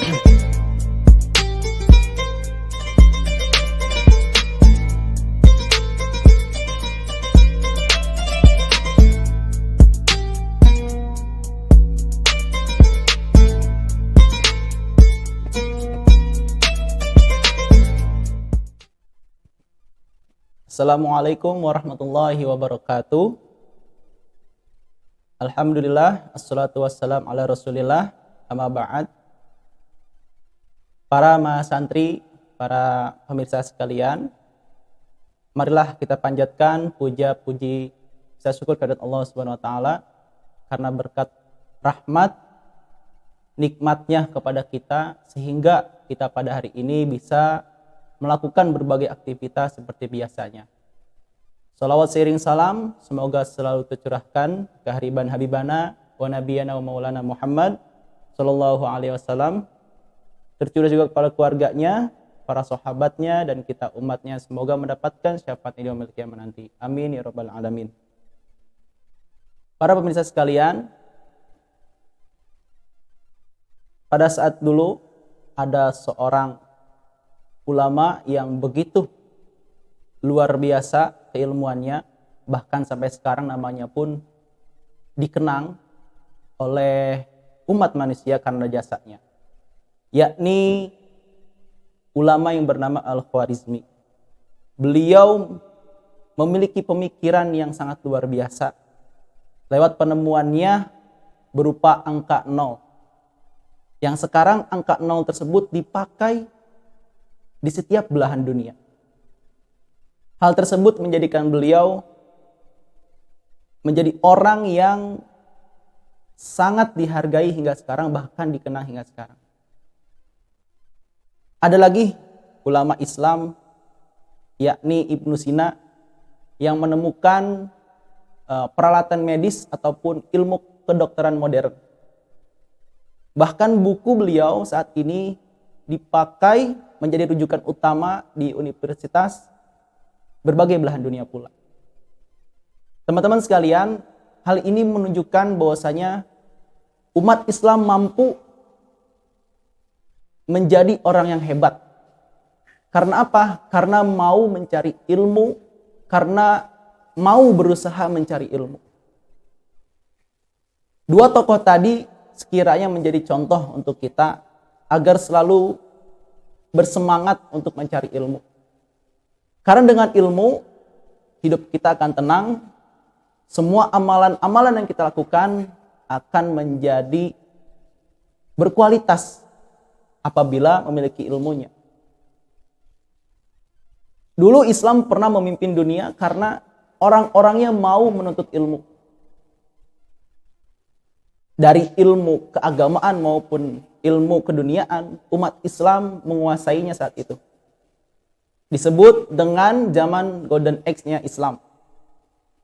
Assalamualaikum warahmatullahi wabarakatuh. Alhamdulillah, assalatu wassalam ala rasulillah, amma ba'd. Para mahasantri, para pemirsa sekalian, marilah kita panjatkan puja-puji kita syukur kepada Allah Subhanahu wa taala karena berkat rahmat nikmatnya kepada kita sehingga kita pada hari ini bisa melakukan berbagai aktivitas seperti biasanya. Salawat seiring salam semoga selalu tercurahkan ke hariban habibana wa nabiyana wa maulana Muhammad sallallahu alaihi wasallam, tercurah juga kepada keluarganya, para sahabatnya, dan kita umatnya. Semoga mendapatkan syafaat di yaumil qiyamah nanti. Amin ya rabbal alamin. Para pemirsa sekalian, pada saat dulu ada seorang ulama yang begitu luar biasa keilmuannya, bahkan sampai sekarang namanya pun dikenang oleh umat manusia karena jasanya, yakni ulama yang bernama Al-Khwarizmi. Beliau memiliki pemikiran yang sangat luar biasa lewat penemuannya berupa angka 0, yang sekarang angka 0 tersebut dipakai di setiap belahan dunia. Hal tersebut menjadikan beliau menjadi orang yang sangat dihargai hingga sekarang, bahkan dikenal hingga sekarang. Ada lagi ulama Islam, yakni Ibnu Sina, yang menemukan peralatan medis ataupun ilmu kedokteran modern. Bahkan buku beliau saat ini dipakai menjadi rujukan utama di universitas berbagai belahan dunia pula. Teman-teman sekalian, hal ini menunjukkan bahwasanya umat Islam mampu menjadi orang yang hebat. Karena apa? Karena mau mencari ilmu, karena mau berusaha mencari ilmu. Dua tokoh tadi sekiranya menjadi contoh untuk kita agar selalu bersemangat untuk mencari ilmu. Karena dengan ilmu, hidup kita akan tenang, semua amalan-amalan yang kita lakukan akan menjadi berkualitas apabila memiliki ilmunya. Dulu Islam pernah memimpin dunia karena orang-orangnya mau menuntut ilmu. Dari ilmu keagamaan maupun ilmu keduniaan, umat Islam menguasainya saat itu. Disebut dengan zaman Golden Age-nya Islam.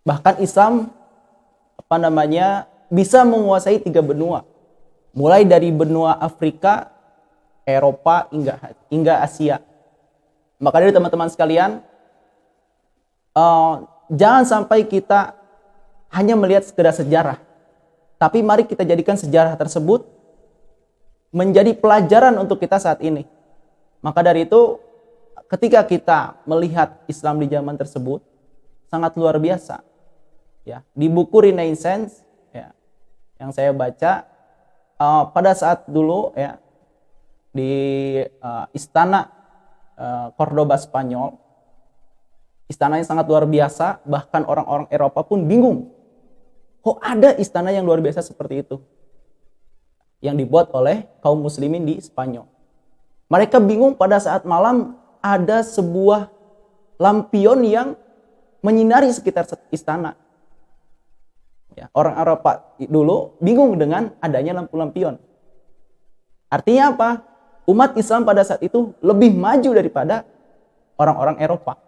Bahkan Islam bisa menguasai 3 benua. Mulai dari benua Afrika, Eropa hingga Asia. Maka dari teman-teman sekalian, jangan sampai kita hanya melihat sekedar sejarah. Tapi mari kita jadikan sejarah tersebut menjadi pelajaran untuk kita saat ini. Maka dari itu, ketika kita melihat Islam di zaman tersebut, sangat luar biasa. Ya, di buku Renaissance ya, yang saya baca pada saat dulu ya, di istana Cordoba Spanyol, istananya sangat luar biasa, bahkan orang-orang Eropa pun bingung. Kok ada istana yang luar biasa seperti itu? Yang dibuat oleh kaum muslimin di Spanyol. Mereka bingung pada saat malam ada sebuah lampion yang menyinari sekitar istana. Ya, orang Eropa dulu bingung dengan adanya lampu lampion. Artinya apa? Umat Islam pada saat itu lebih maju daripada orang-orang Eropa.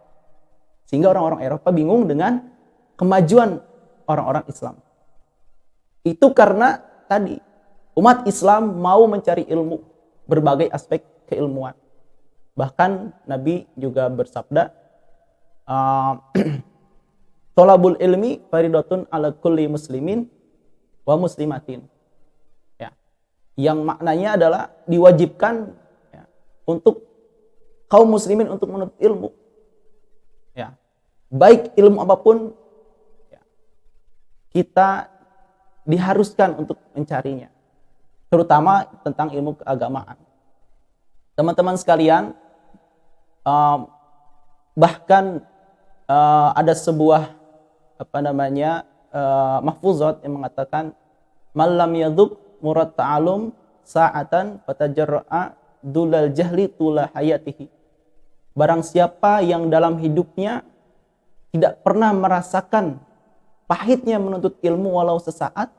Sehingga orang-orang Eropa bingung dengan kemajuan orang-orang Islam. Itu karena tadi umat Islam mau mencari ilmu, berbagai aspek keilmuan. Bahkan Nabi juga bersabda, tolabul ilmi faridatun ala kulli muslimin wa muslimatin. Ya. yang maknanya adalah diwajibkan ya, untuk kaum muslimin untuk menuntut ilmu. Ya. Baik ilmu apapun ya, kita diharuskan untuk mencarinya, terutama tentang ilmu keagamaan. Teman-teman sekalian, bahkan ada sebuah mahfuzat yang mengatakan malam yadhub murad ta'alum sa'atan fatajarra'a dulal jahli tula hayatihi. Barang siapa yang dalam hidupnya tidak pernah merasakan pahitnya menuntut ilmu walau sesaat,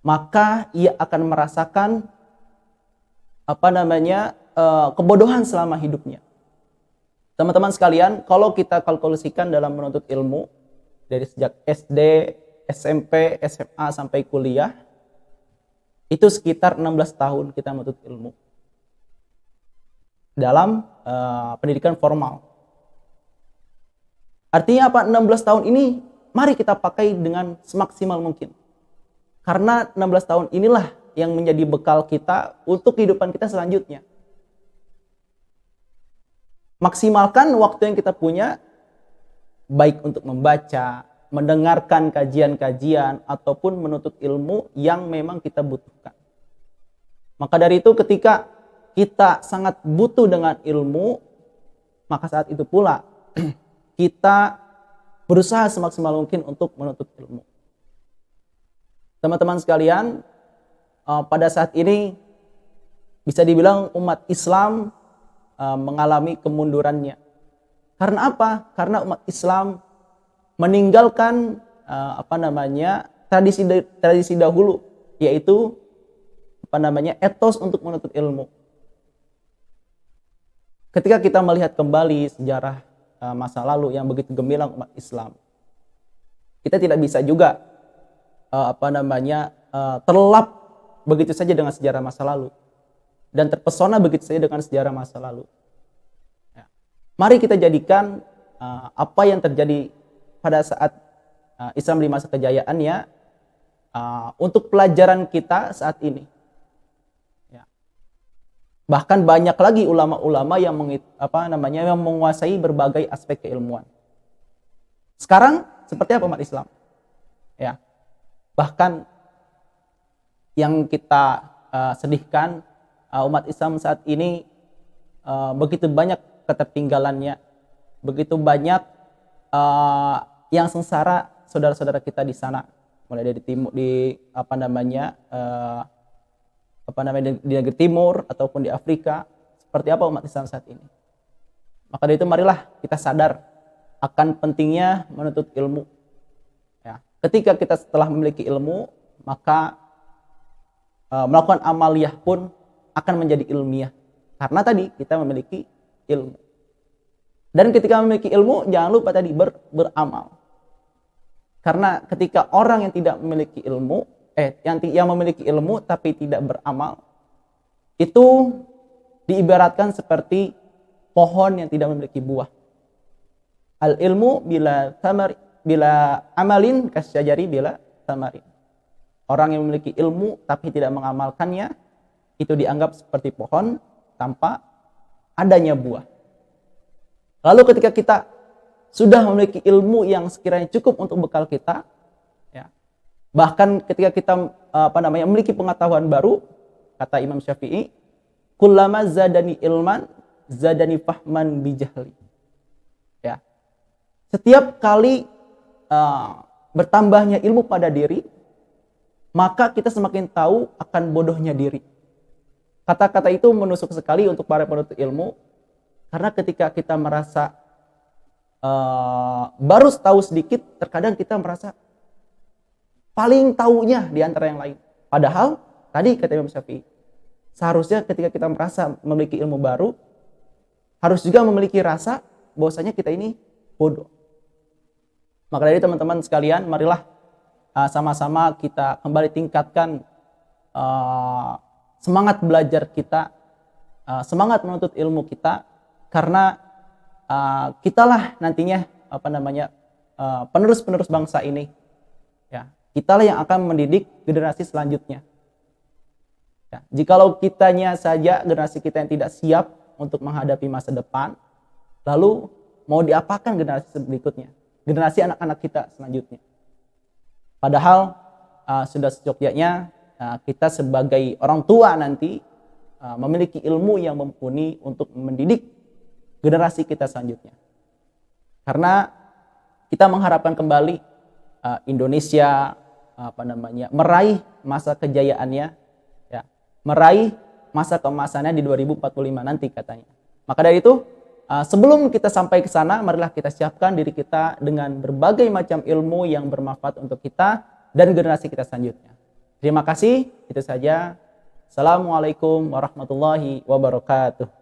maka ia akan merasakan kebodohan selama hidupnya. Teman-teman sekalian, kalau kita kalkulasikan dalam menuntut ilmu dari sejak SD, SMP, SMA sampai kuliah, itu sekitar 16 tahun kita menuntut ilmu dalam pendidikan formal. Artinya apa? 16 tahun ini mari kita pakai dengan semaksimal mungkin. Karena 16 tahun inilah yang menjadi bekal kita untuk kehidupan kita selanjutnya. Maksimalkan waktu yang kita punya, baik untuk membaca, mendengarkan kajian-kajian, ataupun menuntut ilmu yang memang kita butuhkan. Maka dari itu ketika kita sangat butuh dengan ilmu, maka saat itu pula kita berusaha semaksimal mungkin untuk menuntut ilmu. Teman-teman sekalian, pada saat ini bisa dibilang umat Islam mengalami kemundurannya. Karena apa? Karena umat Islam meninggalkan tradisi dahulu, yaitu etos untuk menuntut ilmu. Ketika kita melihat kembali sejarah masa lalu yang begitu gemilang umat Islam, kita tidak bisa juga terlelap begitu saja dengan sejarah masa lalu dan terpesona begitu saja dengan sejarah masa lalu. Ya. Mari kita jadikan apa yang terjadi pada saat Islam di masa kejayaannya untuk pelajaran kita saat ini. Ya. Bahkan banyak lagi ulama-ulama yang menguasai berbagai aspek keilmuan. Sekarang seperti apa umat Islam? Ya. Bahkan yang kita sedihkan, umat Islam saat ini begitu banyak ketertinggalannya, begitu banyak yang sengsara saudara-saudara kita di sana, mulai dari timur di negeri timur ataupun di Afrika. Seperti apa umat Islam saat ini? Maka dari itu marilah kita sadar akan pentingnya menuntut ilmu. Ya, ketika kita setelah memiliki ilmu, maka melakukan amaliyah pun akan menjadi ilmiah. Karena tadi kita memiliki ilmu. Dan ketika memiliki ilmu, jangan lupa tadi beramal. Karena ketika orang yang tidak memiliki ilmu, yang memiliki ilmu tapi tidak beramal, itu diibaratkan seperti pohon yang tidak memiliki buah. Al ilmu bila amalin kasyajari bila tamarin. Orang yang memiliki ilmu tapi tidak mengamalkannya, itu dianggap seperti pohon tanpa adanya buah. Lalu ketika kita sudah memiliki ilmu yang sekiranya cukup untuk bekal kita, ya, bahkan ketika kita memiliki pengetahuan baru, kata Imam Syafi'i, kullama zadani ilman zadani fahman bijahli. Ya. Setiap kali bertambahnya ilmu pada diri, maka kita semakin tahu akan bodohnya diri. Kata-kata itu menusuk sekali untuk para penuntut ilmu, karena ketika kita merasa baru tahu sedikit, terkadang kita merasa paling tahunya di antara yang lain. Padahal tadi kata Imam Syafi'i, seharusnya ketika kita merasa memiliki ilmu baru, harus juga memiliki rasa bahwasanya kita ini bodoh. Maka dari teman-teman sekalian, marilah sama-sama kita kembali tingkatkan semangat belajar kita, semangat menuntut ilmu kita, karena kitalah nantinya penerus-penerus bangsa ini. Ya, kitalah yang akan mendidik generasi selanjutnya. Ya, jikalau kitanya saja, generasi kita yang tidak siap untuk menghadapi masa depan, lalu mau diapakan generasi berikutnya, generasi anak-anak kita selanjutnya. Padahal sudah secukupnya kita sebagai orang tua nanti memiliki ilmu yang mumpuni untuk mendidik generasi kita selanjutnya. Karena kita mengharapkan kembali Indonesia meraih masa kejayaannya, ya, meraih masa keemasannya di 2045 nanti katanya. Maka dari itu, sebelum kita sampai ke sana, marilah kita siapkan diri kita dengan berbagai macam ilmu yang bermanfaat untuk kita dan generasi kita selanjutnya. Terima kasih, itu saja. Assalamualaikum warahmatullahi wabarakatuh.